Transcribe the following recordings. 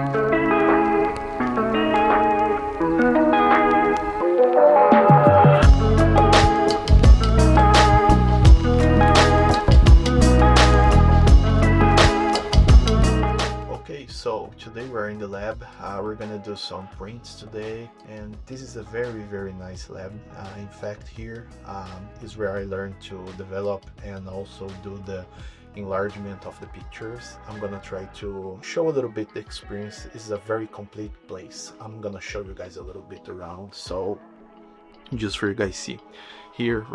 So today we're in the lab. We're gonna do some prints today, and this is a very nice lab. In fact, here is where I learned to develop and also do the enlargement of the pictures. I'm gonna try to show a little bit the experience. This is a very complete place. I'm gonna show you guys a little bit around, so just for you guys see. Here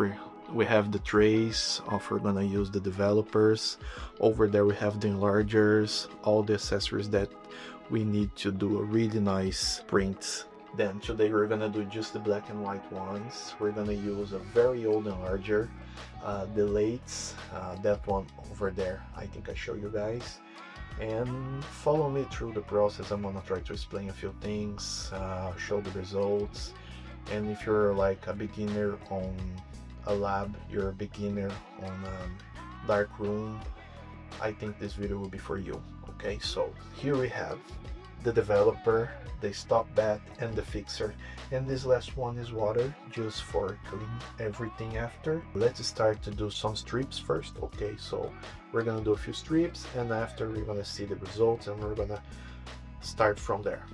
we have the trays of we're gonna use the developers. Over there we have the enlargers, all the accessories that we need to do a really nice print. Then today we're gonna do just the black and white ones. We're gonna use a very old enlarger, the lates, that one over there, I think I show you guys. And follow me through the process. I'm gonna try to explain a few things, show the results. And if you're like a beginner on a lab, you're a beginner on Darkroom, I think this video will be for you. Okay, so here we have the developer, the stop bat, and the fixer, and this last one is water, just for clean everything after. Let's start to do some strips first. Okay, so we're gonna do a few strips, and after we're gonna see the results, and we're gonna start from there.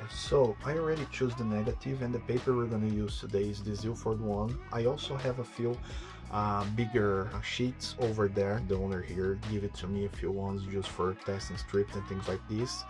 So I already chose the negative, and the paper we're going to use today is this Ilford one. I also have a few bigger sheets over there. The owner here give it to me a few ones just for testing strips and things like this,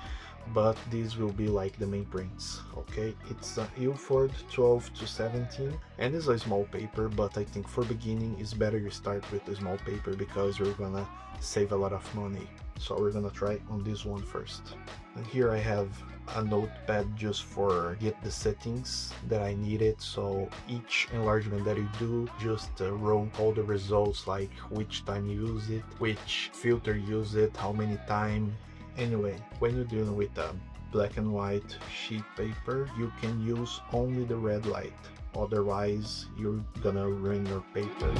but these will be like the main prints. Okay, it's Ilford 12 to 17, and it's a small paper, but I think for beginning it's better you start with the small paper because you're gonna save a lot of money. So we're gonna try on this one first. And here I have a notepad just for get the settings that I needed. So each enlargement that you do, just wrote all the results, like which time you use it, which filter you use it, how many times. Anyway, when you're dealing with a black and white sheet paper, you can use only the red light, otherwise you're gonna ruin your paper.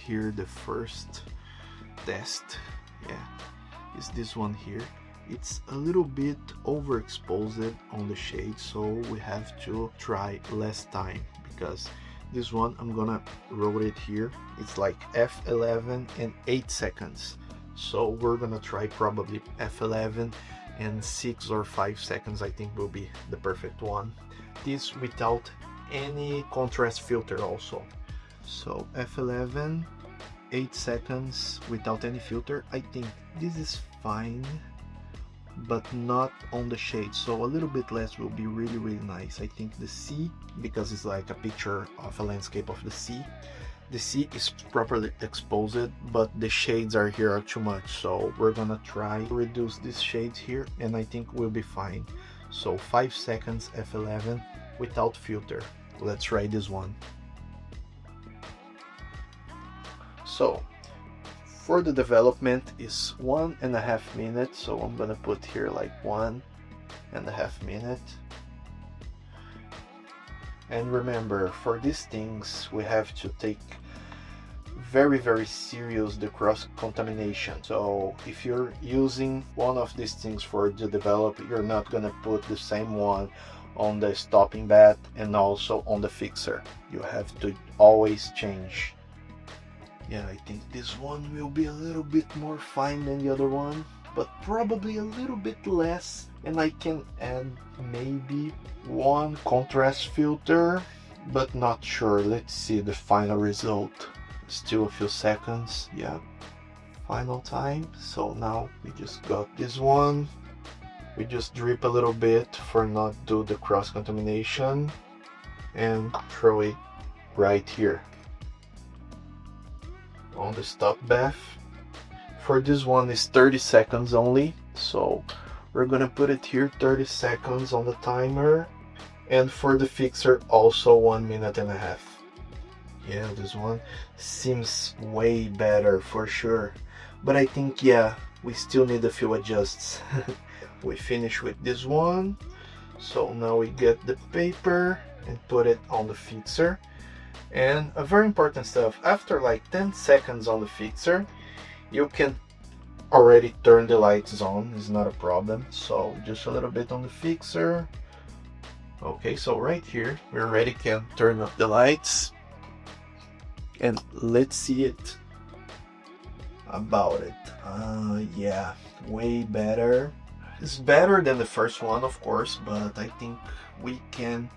Here the first test, is this one here. It's a little bit overexposed on the shade, so we have to try less time, because this one I'm gonna roll it here. It's like F11 and 8 seconds, so we're gonna try probably F11 and 6 or 5 seconds. I think will be the perfect one. This without any contrast filter also. So F11, 8 seconds without any filter. I think this is fine, but not on the shade, so a little bit less will be really nice. I think the sea, because it's like a picture of a landscape of the sea, the sea is properly exposed, but the shades are here are too much, so we're gonna try to reduce these shades here, and I think we'll be fine. So 5 seconds F11 without filter. Let's try this one. So for the development is 1.5 minutes, so I'm gonna put here like 1.5 minutes. And remember, for these things we have to take very serious the cross contamination. So if you're using one of these things for the develop, you're not gonna put the same one on the stopping bat and also on the fixer. You have to always change. Yeah, I think this one will be a little bit more fine than the other one. but probably a little bit less, and I can add maybe one contrast filter, but not sure. Let's see the final result. Still a few seconds. Yeah, final time. So now we just got this one. We just drip a little bit for not do the cross contamination and throw it right here on the stop bath. For this one is 30 seconds only, so we're gonna put it here 30 seconds on the timer, and for the fixer also 1 minute and a half. Yeah, this one seems way better for sure, but I think, yeah, we still need a few adjusts. We finish with this one, so now we get the paper and put it on the fixer. And a very important stuff, after like 10 seconds on the fixer, you can already turn the lights on, it's not a problem. So just a little bit on the fixer. Okay, so right here we already can turn up the lights, and let's see it about it. Yeah, way better. It's better than the first one, of course, but I think we can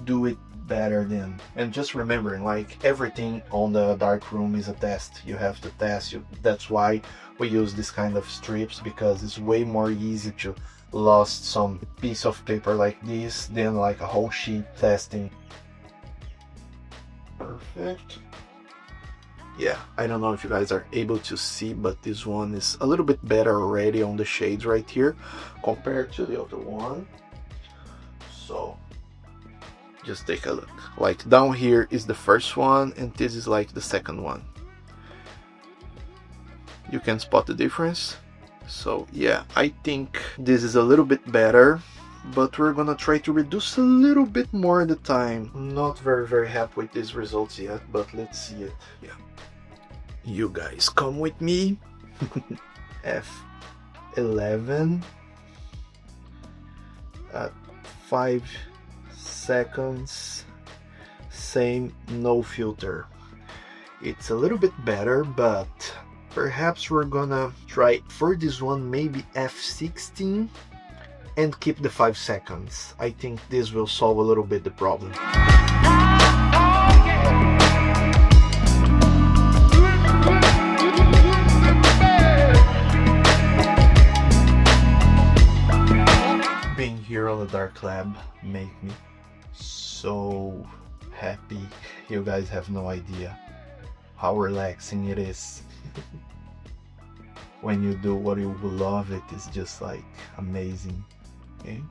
do it better than. And just remembering, like, everything on the Darkroom is a test. You have to test. That's why we use this kind of strips, because it's way more easy to lost some piece of paper like this than like a whole sheet testing. Perfect. Yeah, I don't know if you guys are able to see, but this one is a little bit better already on the shades right here compared to the other one. So just take a look. Like, down here is the first one, and this is like the second one. You can spot the difference. So yeah, I think this is a little bit better, but we're gonna try to reduce a little bit more the time. Not very happy with these results yet, but let's see it. Yeah, you guys come with me. F11 at 5 seconds, same, no filter. It's a little bit better, but perhaps we're gonna try for this one maybe F16 and keep the 5 seconds. I think this will solve a little bit the problem. Being here on the Dark Lab make me so happy. You guys have no idea how relaxing it is. When you do what you love, it is just like amazing. Okay,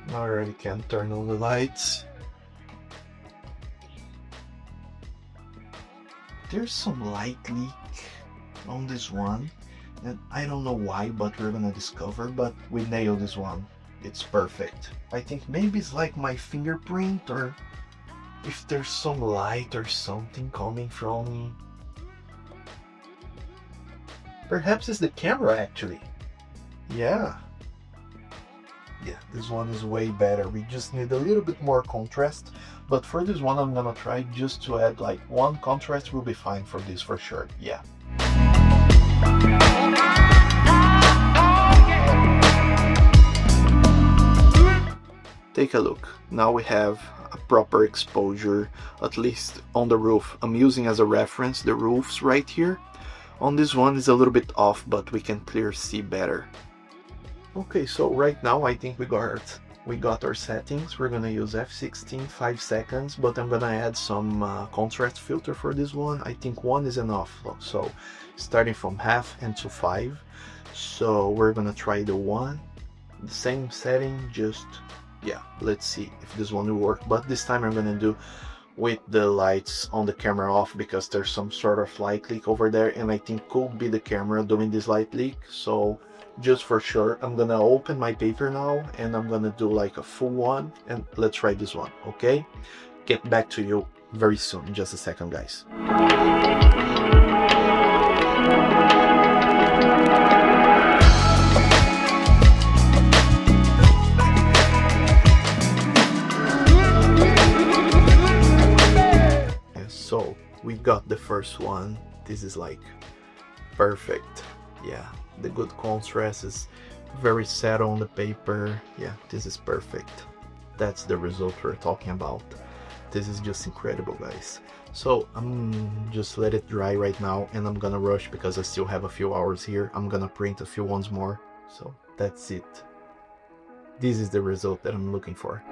now I already can turn on the lights. There's some light leak on this one, and I don't know why, but we're gonna discover. But we nailed this one. It's perfect. I think maybe it's like my fingerprint, or if there's some light or something coming from. Perhaps it's the camera actually. Yeah, this one is way better. We just need a little bit more contrast, but for this one I'm gonna try just to add like 1 contrast. Will be fine for this for sure. Yeah. Take a look. Now we have a proper exposure, at least on the roof. I'm using as a reference the roofs right here. On this one is a little bit off, but we can clearly see better. Okay, so right now I think we got our settings. We're gonna use F16, 5 seconds, but I'm gonna add some contrast filter for this one. I think 1 is enough, so starting from half and to 5. So we're gonna try the 1, the same setting, just, yeah, let's see if this one will work. But this time I'm gonna do with the lights on the camera off, because there's some sort of light leak over there, and I think could be the camera doing this light leak. So just for sure, I'm gonna open my paper now, and I'm gonna do like a full one, and let's try this one. Okay, get back to you very soon. Just a second, guys. So we got the first one. This is like perfect. Yeah, the good contrast is very settled on the paper. Yeah, this is perfect. That's the result we're talking about. This is just incredible, guys. So I'm just let it dry right now, and I'm gonna rush because I still have a few hours here. I'm gonna print a few ones more. So that's it. This is the result that I'm looking for.